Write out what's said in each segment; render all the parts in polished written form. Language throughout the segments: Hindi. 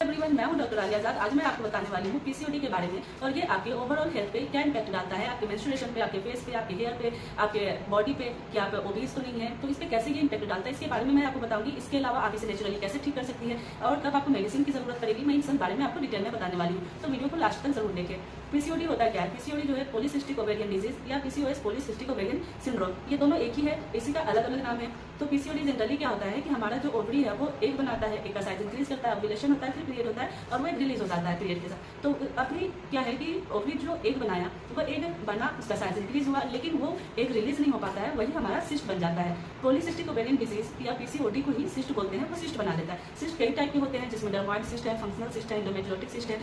एवरीवन, मैं हूं डॉक्टर आलिया आजाद। आज मैं आपको बताने वाली हूं पीसीओडी के बारे में और ये आपके ओवरऑल हेल्थ पे क्या इंपैक्ट डालता है, आपके मेंस्ट्रुएशन पे, आपके फेस पे, आपके हेयर पे, आपके बॉडी पे, कि आप ओबीज तो नहीं है, तो इस पे कैसे ये इंपैक्ट डालता है इसके बारे में मैं आपको बताऊंगी। इसके अलावा आप इसे नेचुरली कैसे ठीक कर सकती है और कब आपको मेडिसिन की जरूरत पड़ेगी, मैं इस बारे में आपको डिटेल में बताने वाली हूँ, तो वीडियो को लास्ट तक जरूर देखें। पीसीओडी होता क्या है? पीसीओडी जो है पॉलीसिस्टिक ओवेरियन डिजीज या पीसीओएस पॉलीसिस्टिक ओवेरियन सिंड्रोम, ये दोनों एक ही है, इसी का अलग अलग नाम है। तो पीसीओडी जनरली क्या होता है कि हमारा जो ओवरी है वो एक बनाता है, एक का साइज इंक्रीज करता है, ओव्यूलेशन होता है, फिर पीरियड होता है और वो एक रिलीज हो जाता है पीरियड के साथ। तो अभी क्या है कि ओवरी जो एक बनाया वो एक बना, उसका साइज इंक्रीज हुआ, लेकिन वो एक रिलीज नहीं हो पाता है, वही हमारा सिस्ट बन जाता है। पॉलीसिस्टिक ओवेरियन डिजीज या पीसीओडी को ही सिस्ट बोलते हैं, वो सिस्ट बना देता है। सिस्ट कई टाइप के होते हैं, जिसमें डर्मोइड सिस्ट है, फंक्शनल सिस्ट है, एंडोमेट्रियोटिक सिस्ट है,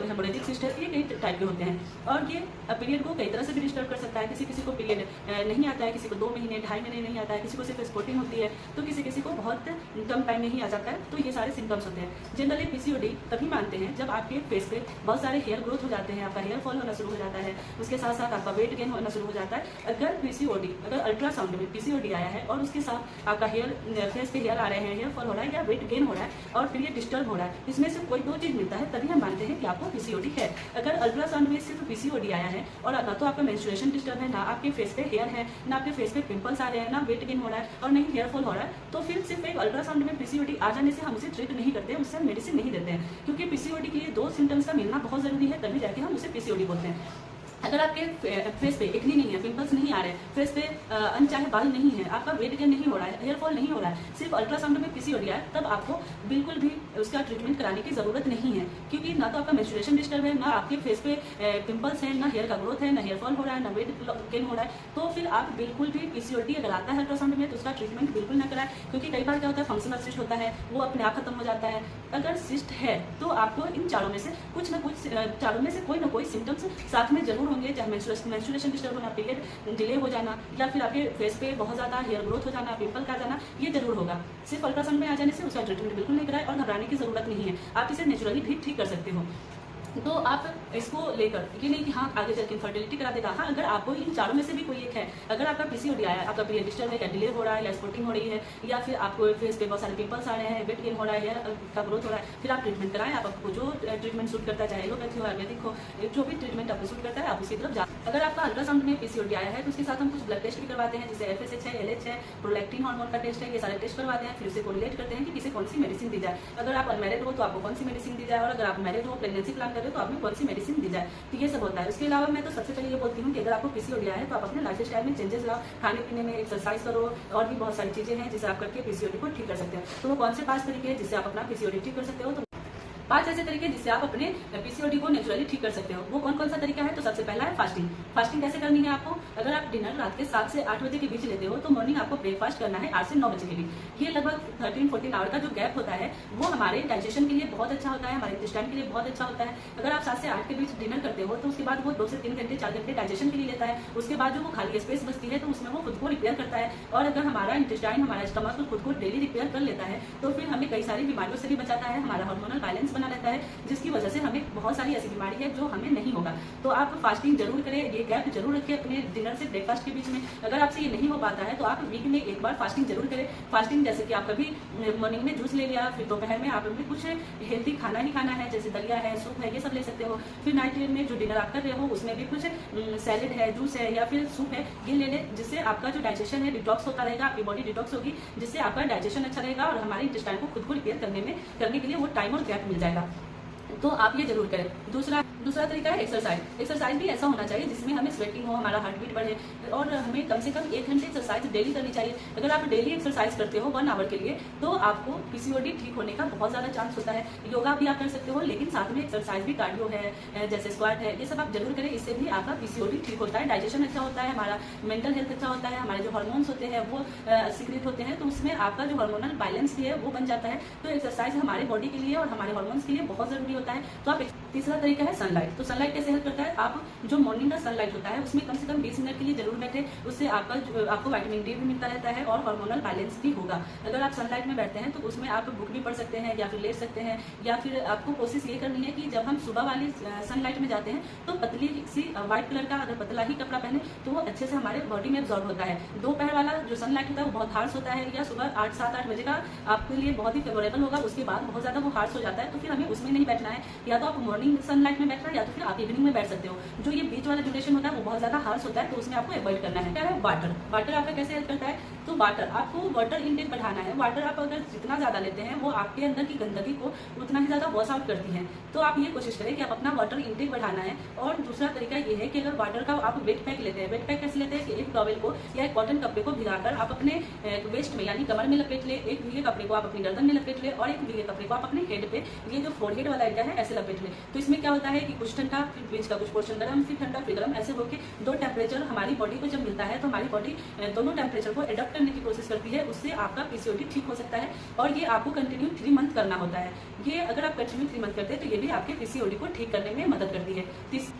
हेमोरेजिक सिस्ट है, ये कई टाइप के होते हैं। और ये पीरियड को कई तरह से भी डिस्टर्ब कर सकता है। किसी किसी को पीरियड नहीं आता है, किसी को 2 महीने 2.5 महीने नहीं आता है, किसी को सिर्फ स्पॉटिंग होती है, तो किसी किसी को बहुत कम टाइम में ही आ जाता है। तो ये सारे सिम्टम्स होते हैं। जनरली पीसीओडी तभी मानते हैं जब आपके फेस पे बहुत सारे हेयर ग्रोथ हो जाते हैं, आपका हेयर फॉल होना शुरू हो जाता है, उसके साथ साथ आपका वेट गेन होना शुरू हो जाता है। अगर अल्ट्रासाउंड में पीसीओडी आया है और उसके साथ आपका फेस पे हेयर आ रहे हैं, हेयर फॉल हो रहा है या वेट गेन हो रहा है और पीरियड डिस्टर्ब हो रहा है, इसमें से कोई 2 चीज मिलता है, तभी हम मानते हैं कि आपको पीसीओडी है। अगर अल्ट्रासाउंड में सिर्फ पीसीओडी आया है और ना तो आपका मेंस्ट्रुएशन डिस्टर्ब है, ना आपके फेस पे हेयर है, ना आपके फेस पे पिंपल्स आ रहे हैं, ना वेट गेन हो रहा है और नहीं हेयर फॉल हो रहा है, तो फिर सिर्फ एक अल्ट्रासाउंड में पीसीओडी आ जाने से हम उसे ट्रीट नहीं करते, उससे हम मेडिसिन नहीं देते हैं, क्योंकि पीसीओडी के लिए 2 सिम्टम्स का मिलना बहुत जरूरी है, तभी जाके हम उसे पीसीओडी बोलते हैं। अगर आपके फेस पे एक्नी नहीं है, पिंपल्स नहीं आ रहे, फेस पे अनचाहे बाल नहीं है, आपका वेट गेन नहीं हो रहा है, हेयर फॉल नहीं हो रहा है, सिर्फ अल्ट्रासाउंड में पीसीओडी आया, तब आपको बिल्कुल भी उसका ट्रीटमेंट कराने की जरूरत नहीं है, क्योंकि ना तो आपका मेंस्ट्रुएशन डिस्टर्ब है, ना आपके फेस पे पिंपल्स है, ना हेयर का ग्रोथ है, ना हेयर फॉल हो रहा है, ना वेट गेन हो रहा है, तो फिर आप बिल्कुल भी पीसीओडी अगर आता है अल्ट्रासाउंड में तो उसका ट्रीटमेंट बिल्कुल ना कराएं, क्योंकि कई बार क्या होता है फंक्शनल सिस्ट होता है, वो अपने आप खत्म हो जाता है। अगर सिस्ट है तो आपको इन चारों में से कोई ना कोई सिम्टम्स साथ में जरूर होंगे, चाहे मेंस्ट्रुएशन डिस्टर्ब होना, पीरियड डिले हो जाना, या फिर आपके फेस पे बहुत ज्यादा हेयर ग्रोथ हो जाना, पिंपल का जाना, ये जरूर होगा। सिर्फ अल्ट्रासाउंड में आ जाने से उसका ट्रीटमेंट बिल्कुल नहीं कराए और घबराने की जरूरत नहीं है, आप इसे नेचुरली भी ठीक कर सकते हो। तो आप इसको लेकर ये नहीं कि हाँ आगे चल के इनफर्टिलिटी करा देगा। हाँ, अगर आपको इन चारों में से भी कोई एक है, अगर आपका पीसीओडी आया है, आपका पीरियड डिस्टर्ब है या डिले हो रहा है या स्पॉटिंग हो रही है, या फिर आपको फेस पे बहुत सारे पिंपल्स आ रहे हैं, वेट गेन हो रहा है, हेयर का ग्रोथ हो रहा है, फिर आप ट्रीटमेंट कराएं। आपको जो ट्रीटमेंट सूट करता है, चाहे एलोपैथी हो, आयुर्वेदिक हो, जो भी ट्रीटमेंट आपको सूट करता है आप उसकी तरफ जा। अगर आपका अल्ट्रासाउंड में पीसीओडी आया है तो उसके साथ हम कुछ ब्लड टेस्ट भी करवाते हैं, जैसे FSH है, LH है, प्रोलैक्टिन हार्मोन का टेस्ट है, ये सारे टेस्ट करवाते हैं, फिर उसे कोरिलेट करते हैं कि किसे कौन सी मेडिसिन दी जाए। अगर आप अनमैरिड हो तो आपको कौन सी मेडिसिन दी जाए, और अगर आप मैरिड हो, प्रेगनेंसी प्लान कर रहे हो तो आपने कौन सी मेडिसिन दी जाए। तो ये सब होता है। उसके अलावा मैं तो सबसे पहले ये बोलती हूँ कि अगर आपको पीसीओडी आया है तो आप अपने लाइफ स्टाइल में चेंजेस लाओ, खाने पीने में एक्सरसाइज करो, और भी बहुत सारी चीजें हैं जिसे आप करके पीसीओडी को ठीक कर सकते हैं। तो वो कौन से 5 तरीके हैं जिससे आप अपना पीसीओडी ठीक कर सकते हो? तो 5 ऐसे तरीके जिससे आप अपने पीसीओडी को नेचुरली ठीक कर सकते हो। वो कौन कौन सा तरीका है? तो सबसे पहला है फास्टिंग। फास्टिंग कैसे करनी है आपको? अगर आप डिनर रात के 7 से 8 बजे के बीच लेते हो तो मॉर्निंग आपको ब्रेकफास्ट करना है 8 से 9 बजे के बीच। ये लगभग 13-14 आवर का जो गैप होता है वो हमारे डाइजेशन के लिए बहुत अच्छा होता है, हमारे इंटेस्टाइन के लिए बहुत अच्छा होता है। अगर आप 7 से 8 के बीच डिनर करते हो तो उसके बाद वो 2 से 3 घंटे 4 घंटे डाइजेशन के लिए लेता है। उसके बाद जो वो खाली स्पेस बचती है तो उसमें वो खुद को रिपेयर करता है, और अगर हमारा इंटेस्टाइन, हमारा स्टमक खुद को डेली रिपेयर कर लेता है तो फिर हमें कई सारी बीमारियों से भी बचाता है, हमारा हार्मोनल बैलेंस बना रहता है, जिसकी वजह से हमें बहुत सारी ऐसी बीमारी है जो हमें नहीं होगा। तो आप फास्टिंग जरूर करें, ये गैप जरूर रखें अपने डिनर से ब्रेकफास्ट के बीच में। अगर आपसे ये नहीं हो पाता है तो आप वीक में एक बार फास्टिंग जरूर करें। फास्टिंग जैसे कि आप कभी मॉर्निंग में जूस ले लिया, फिर दोपहर में आप कुछ हेल्थी खाना ही खाना है, जैसे दलिया है, सूप है, ये सब ले सकते हो। फिर नाइट में जो डिनर आप कर रहे हो उसमें भी कुछ सैलेड है, जूस है या फिर सूप है, ये ले लें, जिससे आपका जो डाइजेशन है डिटॉक्स होता रहेगा, आपकी बॉडी डिटॉक्स होगी, जिससे आपका डाइजेशन अच्छा रहेगा और हमारे इंटेस्टाइन को खुद को रिपेयर करने के लिए वो टाइम और गैप मिल जाएगा। तो आप ये जरूर करें। दूसरा तरीका है एक्सरसाइज। एक्सरसाइज भी ऐसा होना चाहिए जिसमें हमें स्वेटिंग हो, हमारा हार्ट बीट बढ़े, और हमें कम से कम 1 घंटे एक्सरसाइज डेली करनी चाहिए। अगर आप डेली एक्सरसाइज करते हो 1 आवर के लिए तो आपको पीसीओडी ठीक होने का बहुत ज्यादा चांस होता है। योगा भी आप कर सकते हो, लेकिन साथ में एक्सरसाइज भी, कार्डियो है, जैसे स्क्वाट है, ये सब आप जरूर करें। इससे भी आपका पीसीओडी ठीक होता है, डाइजेशन अच्छा होता है, हमारा मेंटल हेल्थ अच्छा होता है, हमारे जो हार्मोन्स होते हैं वो सीक्रेट होते हैं, तो उसमें आपका जो हार्मोनल बैलेंस भी है वो बन जाता है। तो एक्सरसाइज हमारे बॉडी के लिए और हमारे हार्मोन्स के लिए बहुत जरूरी होता है। तो आप तीसरा तरीका है सनलाइट। तो सनलाइट कैसे हेल्प करता है, आप जो मॉर्निंग का सनलाइट होता है उसमें कम से कम 20 मिनट के लिए जरूर बैठे, उससे आपको विटामिन डी भी मिलता रहता है और हार्मोनल बैलेंस भी होगा। अगर आप सनलाइट में बैठते हैं तो उसमें आप बुक भी पढ़ सकते हैं या फिर लेट सकते हैं, या फिर आपको कोशिश ये करनी है कि जब हम सुबह वाली सनलाइट में जाते हैं तो पतली सी व्हाइट कलर का अगर पतला ही कपड़ा पहने तो वो अच्छे से हमारे बॉडी में एब्जॉर्ब होता है। दोपहर वाला जो सनलाइट होता है वो बहुत हार्श होता है, या सुबह 7-8 बजे का आपके लिए बहुत ही फेवरेबल होगा, उसके बाद बहुत ज्यादा वो हार्श हो जाता है। तो फिर हमें उसमें नहीं बैठना है, या तो आप मॉर्निंग सनलाइट में बैठना है या तो फिर आप इवनिंग में बैठ सकते हो। जो ये बीच वाला ड्यूरेशन होता है वो बहुत ज्यादा हार्श होता है, तो उसमें आपको अवॉइड करना है। क्या है वाटर। वाटर आपका कैसे हेल्प करता है, तो वाटर आपको वाटर इनटेक बढ़ाना है। वाटर आप अगर जितना ज्यादा लेते हैं वो आपके अंदर की गंदगी को उतना ही ज्यादा वॉश आउट करती है। तो आप ये कोशिश करें कि आप अपना वाटर इनटेक बढ़ाना है। और दूसरा तरीका ये है कि अगर वाटर का आप वेट पैक लेते हैं, वेट पैक कैसे लेते हैं कि एक टॉवेल को या एक कॉटन कपड़े को भिगाकर आप अपने वेस्ट में यानी कमर में लपेट ले, एक भीगे कपड़े को आप अपनी गर्दन में लपेट ले और एक भीगे कपड़े को आप अपने हेड पे, ये जो फोरहेड वाला एरिया है, ऐसे लपेट ले। तो इसमें क्या होता है कि कुछ ठंडा फिर बीच का कुछ पोर्शन गर्म, फिर ठंडा फिर गर्म, ऐसे होकर दो टेम्परेचर हमारी बॉडी को जब मिलता है तो हमारी बॉडी दोनों टेम्परेचर को एडॉप्ट करने की कोशिश करती है। उससे आपका पीसीओडी ठीक हो सकता है और ये आपको कंटिन्यू 3 मंथ करना होता है। ये अगर आप कंटिन्यू 3 मंथ करते हैं तो ये भी आपके पीसीओडी को ठीक करने में मदद करती है।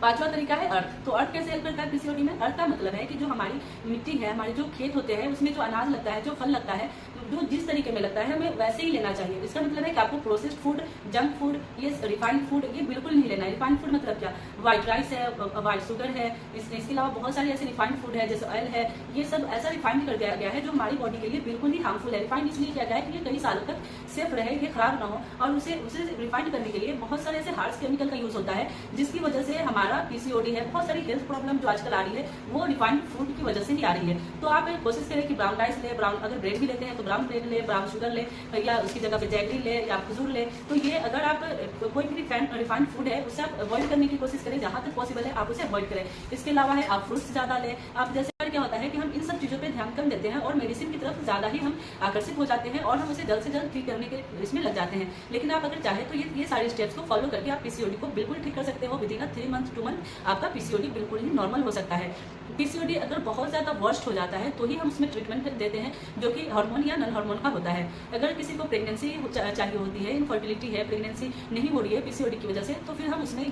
पांचवा तरीका है अर्थ। तो अर्थ कैसे हेल्प करता है पीसीओडी में, अर्थ का मतलब है कि जो हमारी मिट्टी है, हमारे जो खेत होते हैं उसमें जो अनाज लगता है, जो फल लगता है, जो जिस तरीके में लगता है हमें वैसे ही लेना चाहिए। इसका मतलब है कि आपको प्रोसेस्ड फूड, जंक फूड, ये रिफाइंड फूड ये बिल्कुल नहीं लेना है। रिफाइंड फूड मतलब क्या, व्हाइट राइस है, व्हाइट शुगर है, इसके अलावा बहुत सारे ऐसे रिफाइंड फूड है जैसे ऑयल है, ये सब ऐसा रिफाइंड कर दिया गया है जो हमारी बॉडी के लिए बिल्कुल ही हार्मफुल है। रिफाइंड इसलिए किया गया है कि ये कई सालों तक सेफ रहे, ये खराब ना हो, और उसे रिफाइंड करने के लिए बहुत सारे ऐसे हार्श केमिकल का यूज होता है जिसकी वजह से हमारा पीसीओडी है, बहुत सारी हेल्थ प्रॉब्लम जो आजकल आ रही है वो रिफाइंड फूड की वजह से ही आ रही है। तो आप कोशिश करें कि ब्राउन राइस ले, ब्राउन अगर ब्रेड भी लेते हैं तो ब्राउन ब्रेड ले, ब्राउन शुगर ले, या उसकी जगह पे जैगरी ले या खजूर ले। तो ये अगर आप कोई भी रिफाइंड फूड है उससे आप अवॉइड करने की कोशिश करें, जहां तक पॉसिबल है आप उसे अवॉइड करें। इसके अलावा है आप फ्रूट्स ज्यादा लें। आप जैसे क्या होता है कि हम इन सब चीजों पे ध्यान कम देते हैं और मेडिसिन की तरफ ज्यादा ही हम आकर्षित हो जाते हैं और हम उसे जल्द से जल्द ठीक करने के इसमें लग जाते हैं। लेकिन आप अगर चाहे तो ये सारे स्टेप्स को फॉलो करके आप पीसीओडी को बिल्कुल ठीक कर सकते हो। विदिन 3 मंथ 2 मंथ आपका पीसीओडी बिल्कुल ही नॉर्मल हो सकता है। पीसीओडी अगर बहुत ज्यादा वर्स्ट हो जाता है तो ही हम उसमें ट्रीटमेंट देते हैं जो कि हार्मोन या नॉन हार्मोन का होता है। अगर किसी को प्रेगनेंसी चाहिए होती है, इनफर्टिलिटी है, प्रेगनेंसी नहीं हो रही है पीसीओडी की वजह से, तो फिर हम उसमें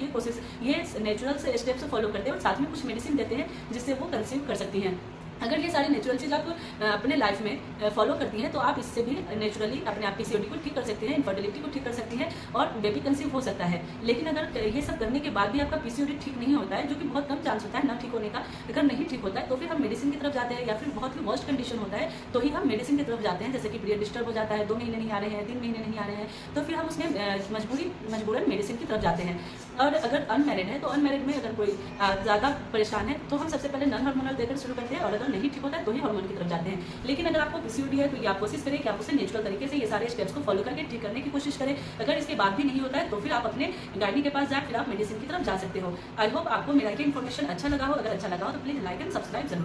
ये नेचुरल से स्टेप्स फॉलो करते हैं और साथ में कुछ मेडिसिन देते हैं जिससे वो कंसीव कर सकती हैं। अगर ये सारी नेचुरल चीज़ आप अपने लाइफ में फॉलो करती हैं तो आप इससे भी नेचुरली अपने आप पीसीओडी को ठीक कर सकती हैं, इनफर्टिलिटी को ठीक कर सकती हैं और बेबी कंसीव हो सकता है। लेकिन अगर ये सब करने के बाद भी आपका पीसीओडी ठीक नहीं होता है, जो कि बहुत कम चांस होता है ना ठीक होने का, अगर नहीं ठीक होता है तो फिर हम मेडिसिन की तरफ जाते हैं, या फिर बहुत ही वर्स्ट कंडीशन होता है तो ही हम मेडिसिन की तरफ जाते हैं। जैसे कि पीरियड डिस्टर्ब हो जाता है, 2 महीने नहीं आ रहे हैं, 3 महीने नहीं आ रहे हैं, तो फिर हम उसमें मजबूरन मेडिसिन की तरफ जाते हैं। और अगर अनमैरिड है तो अनमैरिड में अगर कोई ज़्यादा परेशान है तो हम सबसे पहले नॉन हार्मोनल देकर शुरू करते हैं, और अगर नहीं ठीक होता है तो ही हार्मोन की तरफ जाते हैं। लेकिन अगर आपको पीसीओडी है तो ये आप कोशिश करें कि आप उसे नेचुरल तरीके से ये सारे स्टेप्स को फॉलो करके ठीक करने की कोशिश करें। अगर इसके बाद भी नहीं होता है तो फिर आप अपने गाइनी के पास जाए, फिर आप मेडिसिन की तरफ जा सकते हो। आई होप आपको मेरा ये इन्फॉर्मेशन अच्छा लगा हो। अगर अच्छा लगा हो तो प्लीज लाइक एंड सब्सक्राइब जरूर।